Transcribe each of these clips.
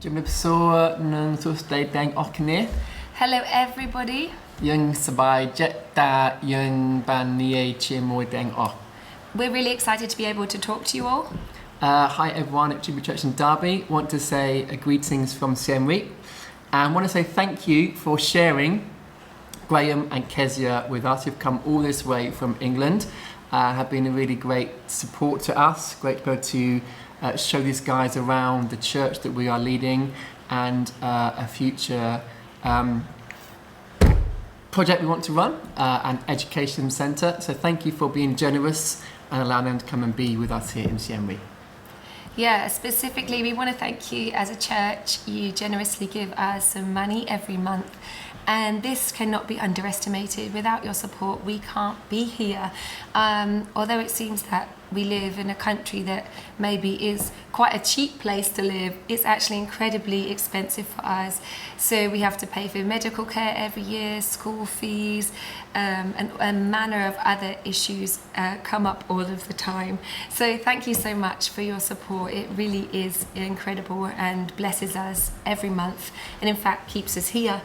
ជំរាបសួរនិងសួស្តីទាំងអស់គ្នា Hello everybody. យើងសប្បាយចិត្តតាយើងបាននិយាយជាមួយទាំងអស់ We're really excited to be able to talk to you all. Hi everyone at Jubilee Church in Derby. Want to say greetings from Siem Reap and want to say thank you for sharing Graham and Kezia with us. You've come all this way from England. Have been a really great support to us. Great to be able to show these guys around the church that we are leading and a future project we want to run, an education centre. So thank you for being generous and allowing them to come and be with us here in Siem Reap. Yeah, specifically we want to thank you as a church. You generously give us some money every month. And this cannot be underestimated. Without your support, we can't be here. Although it seems that we live in a country that maybe is quite a cheap place to live, it's actually incredibly expensive for us. So we have to pay for medical care every year, school fees, and a manner of other issues come up all of the time. So thank you so much for your support. It really is incredible and blesses us every month, and in fact keeps us here.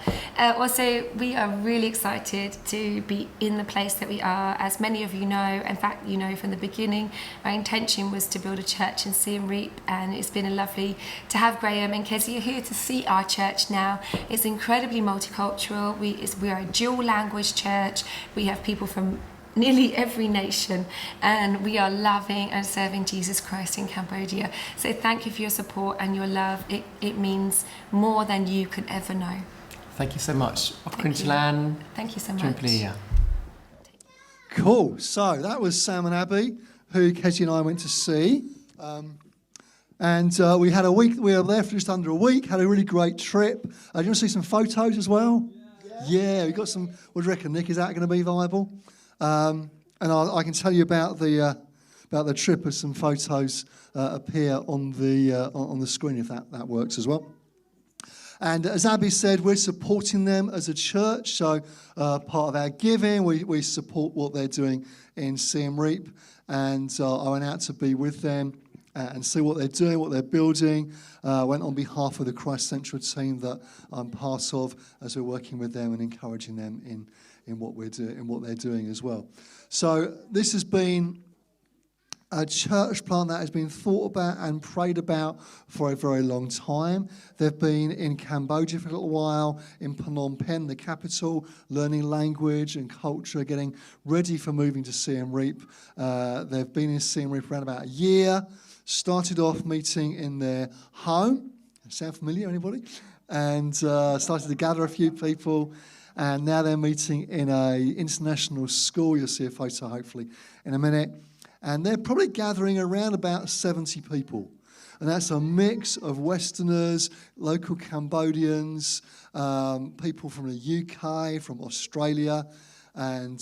Also, we are really excited to be in the place that we are. As many of you know, in fact you know from the beginning, our intention was to build a church in Siem Reap, and it's been lovely to have Graham and Kezia here to see our church now. It's incredibly multicultural. We are a dual language church. We have people from nearly every nation, and we are loving and serving Jesus Christ in Cambodia. So thank you for your support and your love. It means more than you could ever know. Thank you so much. Thank you so much. Jubilee. Cool. So that was Sam and Abby, who Kezia and I went to see. We had a week. We were there for just under a week. Had a really great trip. Do you want to see some photos as well? Yeah, we got some. What do you reckon, Nick? Is that going to be viable? And I can tell you about the trip as some photos appear on the screen if that works as well. And as Abby said, we're supporting them as a church. So part of our giving, we support what they're doing in Siem Reap. And I went out to be with them and see what they're doing, what they're building. Went on behalf of the Christ Central team that I'm part of as we're working with them and encouraging them in what they're doing as well. So this has been a church plant that has been thought about and prayed about for a very long time. They've been in Cambodia for a little while, in Phnom Penh, the capital, learning language and culture, getting ready for moving to Siem Reap. They've been in Siem Reap around about a year, started off meeting in their home. Sound familiar, anybody? And started to gather a few people. And now they're meeting in an international school. You'll see a photo, hopefully, in a minute. And they're probably gathering around about 70 people. And that's a mix of Westerners, local Cambodians, people from the UK, from Australia, and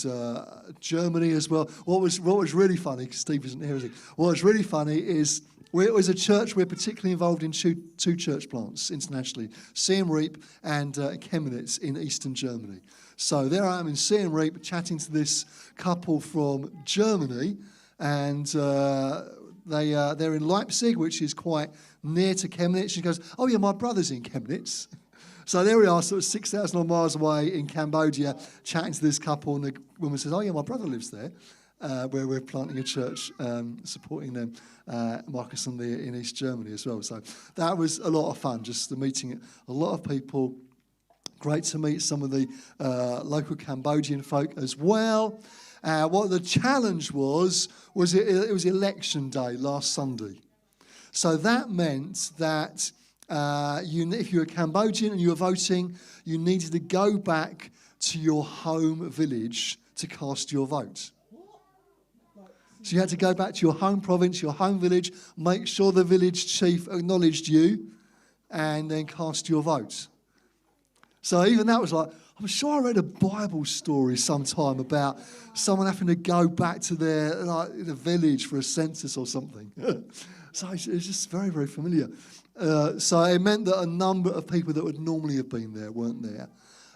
Germany as well. What was really funny, because Steve isn't here, is he? What was really funny is as a church, we're particularly involved in two church plants internationally, Siem Reap and Chemnitz in eastern Germany. So there I am in Siem Reap chatting to this couple from Germany, and they're in Leipzig, which is quite near to Chemnitz. She goes, "Oh yeah, my brother's in Chemnitz." So there we are, sort of 6,000 miles away in Cambodia, chatting to this couple, and the woman says, "Oh yeah, my brother lives there." Where we're planting a church, supporting them, Marcus and Leah in East Germany as well. So that was a lot of fun, just meeting a lot of people. Great to meet some of the local Cambodian folk as well. What the challenge was it was election day last Sunday. So that meant that if you were Cambodian and you were voting, you needed to go back to your home village to cast your vote. So you had to go back to your home province, your home village, make sure the village chief acknowledged you, and then cast your vote. So even that was like, I'm sure I read a Bible story sometime about someone having to go back to the village for a census or something. So it's just very, very familiar. So it meant that a number of people that would normally have been there weren't there.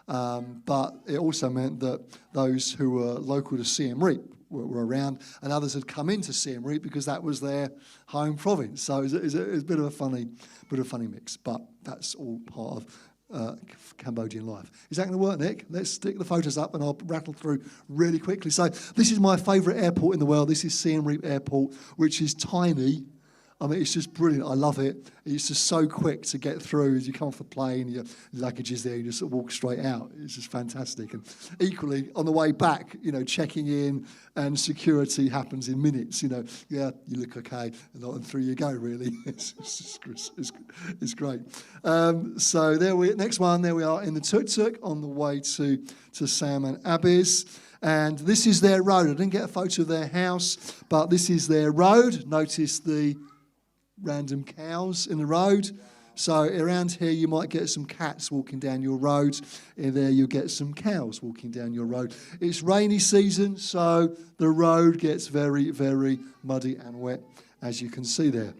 But it also meant that those who were local to Siem Reap were around, and others had come into Siem Reap because that was their home province. So it was a bit of a funny mix, but that's all part of Cambodian life. Is that going to work, Nick? Let's stick the photos up and I'll rattle through really quickly. So this is my favourite airport in the world. This is Siem Reap Airport, which is tiny. I mean, it's just brilliant. I love it. It's just so quick to get through. As you come off the plane, your luggage is there, you just sort of walk straight out. It's just fantastic. And equally, on the way back, checking in and security happens in minutes. You look okay, and through you go, really. It's great. So next one, there we are in the tuk-tuk on the way to Sam and Abby's. And this is their road. I didn't get a photo of their house, but this is their road. Notice the random cows in the road. So around here you might get some cats walking down your road. In there you'll get some cows walking down your road. It's rainy season, so the road gets very, very muddy and wet, as you can see there.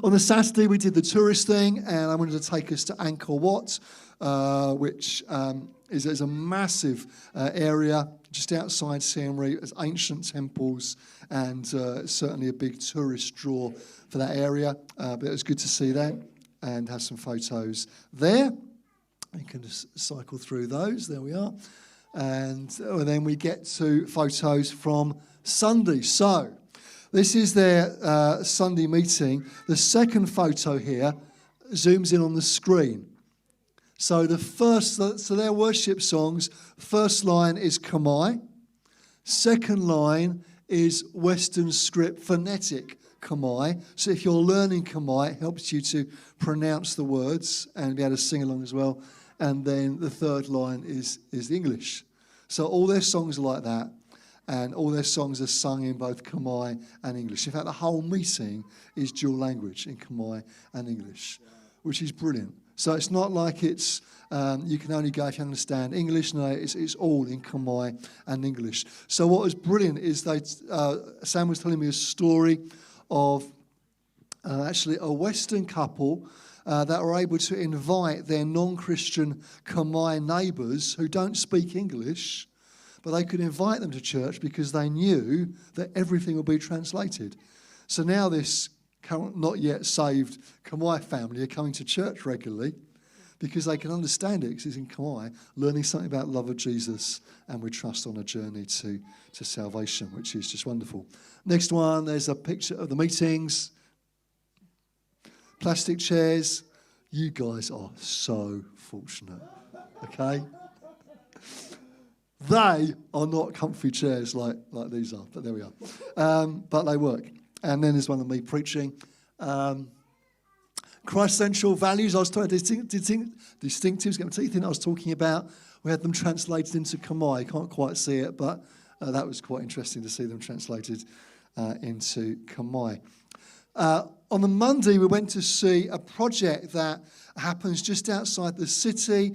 On the Saturday we did the tourist thing, and I wanted to take us to Angkor Wat, which is a massive area just outside Siem Reap. There's ancient temples and certainly a big tourist draw for that area. But it was good to see that and have some photos there. You can just cycle through those. There we are. And then we get to photos from Sunday. So this is their Sunday meeting. The second photo here zooms in on the screen. So their worship songs, first line is Khmer, second line is Western script phonetic Khmer. So if you're learning Khmer, it helps you to pronounce the words and be able to sing along as well. And then the third line is English. So all their songs are like that, and all their songs are sung in both Khmer and English. In fact, the whole meeting is dual language in Khmer and English, which is brilliant. So it's not like it's you can only go if you understand English. No, it's all in Khmer and English. So what was brilliant is Sam was telling me a story of actually a Western couple that were able to invite their non-Christian Khmer neighbours who don't speak English, but they could invite them to church because they knew that everything would be translated. So now this not yet saved Khmer family are coming to church regularly because they can understand it because it's in Khmer, learning something about love of Jesus and we trust on a journey to salvation, which is just wonderful. Next one, there's a picture of the meetings. Plastic chairs. You guys are so fortunate, okay? They are not comfy chairs like these are, but there we are. But they work. And then there's one of me preaching. Christ Central Values, I was talking distinctives, get my teeth in, I was talking about. We had them translated into Khmer. You can't quite see it, but that was quite interesting to see them translated into Khmer. On the Monday, we went to see a project that happens just outside the city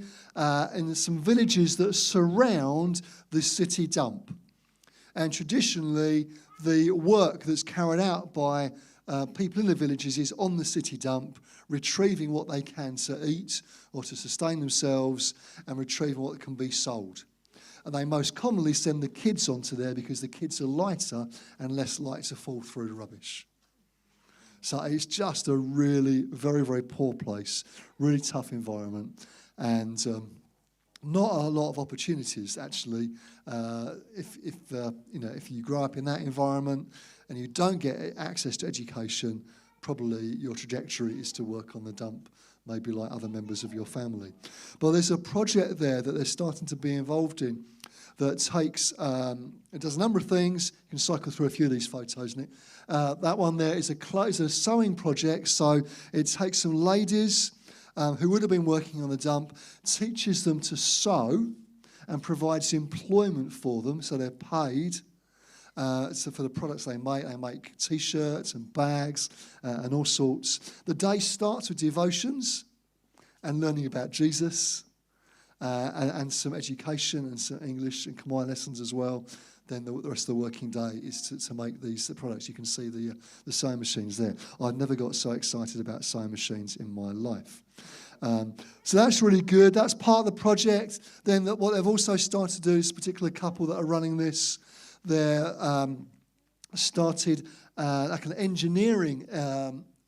in some villages that surround the city dump. And traditionally, the work that's carried out by people in the villages is on the city dump, retrieving what they can to eat or to sustain themselves and retrieving what can be sold. And they most commonly send the kids onto there because the kids are lighter and less likely to fall through the rubbish. So it's just a really very, very poor place, really tough environment, and not a lot of opportunities actually. If you grow up in that environment and you don't get access to education, probably your trajectory is to work on the dump, maybe like other members of your family. But there's a project there that they're starting to be involved in that takes, it does a number of things. You can cycle through a few of these photos, Nick. That one there is a sewing project, so it takes some ladies who would have been working on the dump, teaches them to sew and provides employment for them, so they're paid. So for the products they make T-shirts and bags and all sorts. The day starts with devotions and learning about Jesus and some education and some English and Khmer lessons as well. Then the rest of the working day is to make the products. You can see the sewing machines there. I've never got so excited about sewing machines in my life. So that's really good. That's part of the project. Then what they've also started to do, this particular couple that are running this, They're started like an engineering,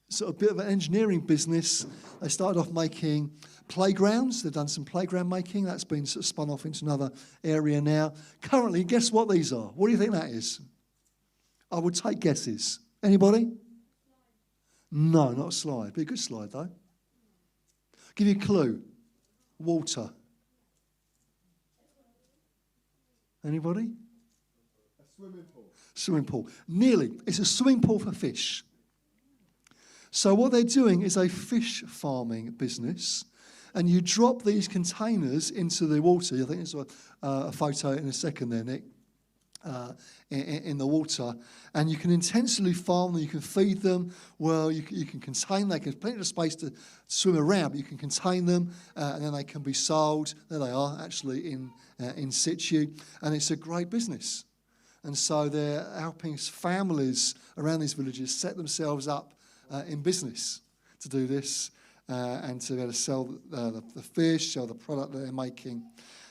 sort of bit of an engineering business. They started off making playgrounds. They've done some playground making. That's been sort of spun off into another area now. Currently, guess what these are? What do you think that is? I would take guesses. Anybody? No, not a slide. Be a good slide, though. Give you a clue. Water. Anybody? A swimming pool. Swimming pool. Nearly. It's a swimming pool for fish. So what they're doing is a fish farming business, and you drop these containers into the water. I think there's a photo in a second there, Nick, in the water, and you can intensively farm them. You can feed them. Well, you can contain them. There's plenty of space to swim around, but you can contain them, and then they can be sold. There they are, actually in situ, and it's a great business. And so they're helping families around these villages set themselves up in business to do this and to be able to sell the fish, sell the product that they're making.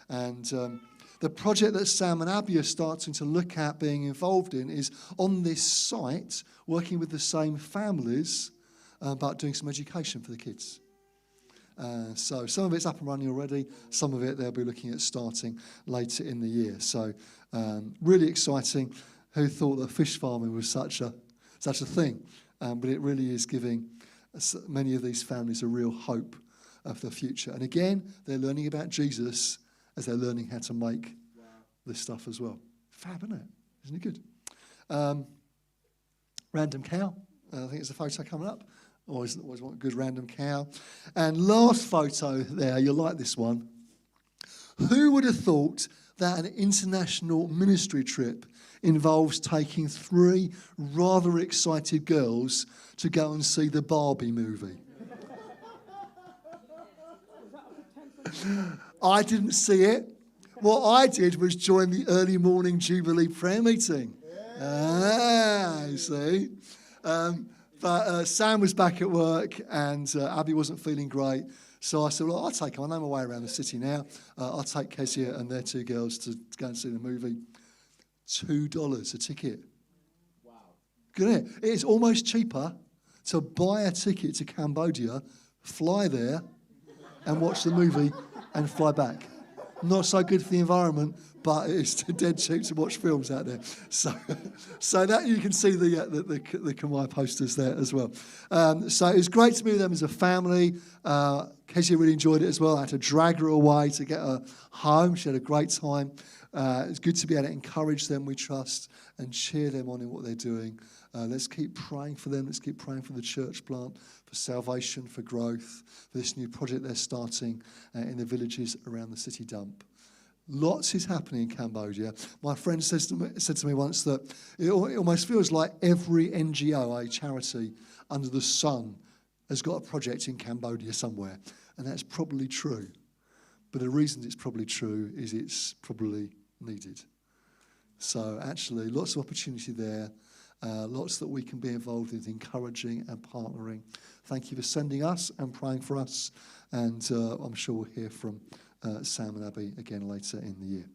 And the project that Sam and Abby are starting to look at being involved in is on this site, working with the same families, but doing some education for the kids. So some of it's up and running already. Some of it they'll be looking at starting later in the year. So really exciting. Who thought that fish farming was such a thing? But it really is giving many of these families a real hope of the future. And again, they're learning about Jesus as they're learning how to make this stuff as well. Fab, isn't it? Isn't it good? Random cow. I think it's a photo coming up. Always want a good random cow. And last photo there, you'll like this one. Who would have thought that an international ministry trip involves taking 3 rather excited girls to go and see the Barbie movie? I didn't see it. What I did was join the early morning Jubilee prayer meeting. You see. But Sam was back at work and Abby wasn't feeling great. So I said, well, I'll take them. I know my way around the city now. I'll take Kezia and their 2 girls to go and see the movie. $2 a ticket. Wow. Good, isn't it? It's almost cheaper to buy a ticket to Cambodia, fly there, and watch the movie and fly back. Not so good for the environment, but it's dead cheap to watch films out there. So that you can see the Khmer posters there as well. So it was great to be with them as a family. Kezia really enjoyed it as well. I had to drag her away to get her home. She had a great time. It's good to be able to encourage them, we trust, and cheer them on in what they're doing. Let's keep praying for them. Let's keep praying for the church plant, for salvation, for growth, for this new project they're starting in the villages around the city dump. Lots is happening in Cambodia. My friend said to me once that it almost feels like every NGO, a charity under the sun, has got a project in Cambodia somewhere. And that's probably true. But the reason it's probably true is it's probably needed. So actually, lots of opportunity there. Lots that we can be involved in, encouraging and partnering. Thank you for sending us and praying for us. And I'm sure we'll hear from Sam and Abby again later in the year.